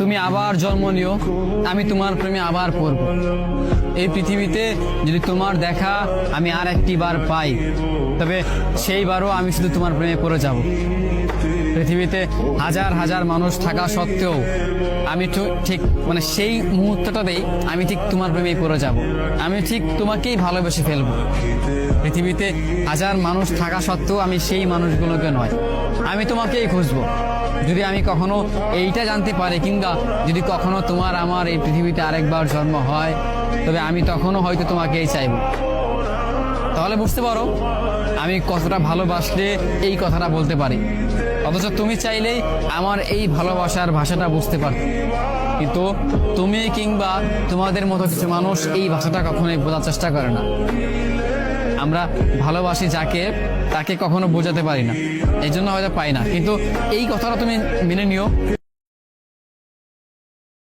তুমি আবার জন্ম নিও, আমি তোমার প্রেমে আবার পড়ব। এই পৃথিবীতে যদি তোমার দেখা আমি আর একটি বার পাই, তবে সেইবারও আমি শুধু তোমার প্রেমে পড়ে যাব। পৃথিবীতে হাজার হাজার মানুষ থাকা সত্ত্বেও আমি ঠিক মানে সেই মুহূর্তটাতেই আমি ঠিক তোমার প্রেমেই পড়ে যাব। আমি ঠিক তোমাকেই ভালোবেসে ফেলবো। পৃথিবীতে হাজার মানুষ থাকা সত্ত্বেও আমি সেই মানুষগুলোকে নয়, আমি তোমাকেই খুঁজবো। যদি আমি কখনো এইটা জানতে পারি, কিংবা যদি কখনো তোমার আমার এই পৃথিবীতে আরেকবার জন্ম হয়, তবে আমি তখনও হয়তো তোমাকেই চাইবো। তাহলে বুঝতে পারো আমি কতটা ভালোবাসলে এই কথাটা বলতে পারি। অথচ তুমি চাইলেই আমার এই ভালোবাসার ভাষাটা বুঝতে পারো, কিন্তু তুমি কিংবা তোমাদের মতো কিছু মানুষ এই ভাষাটা কখনোই বোঝার চেষ্টা করে না। আমরা ভালোবাসি যাকে, তাকে কখনো বোঝাতে পারি না, এই জন্য হয়তো পাই না। কিন্তু এই কথাটা তুমি মেনে নিও,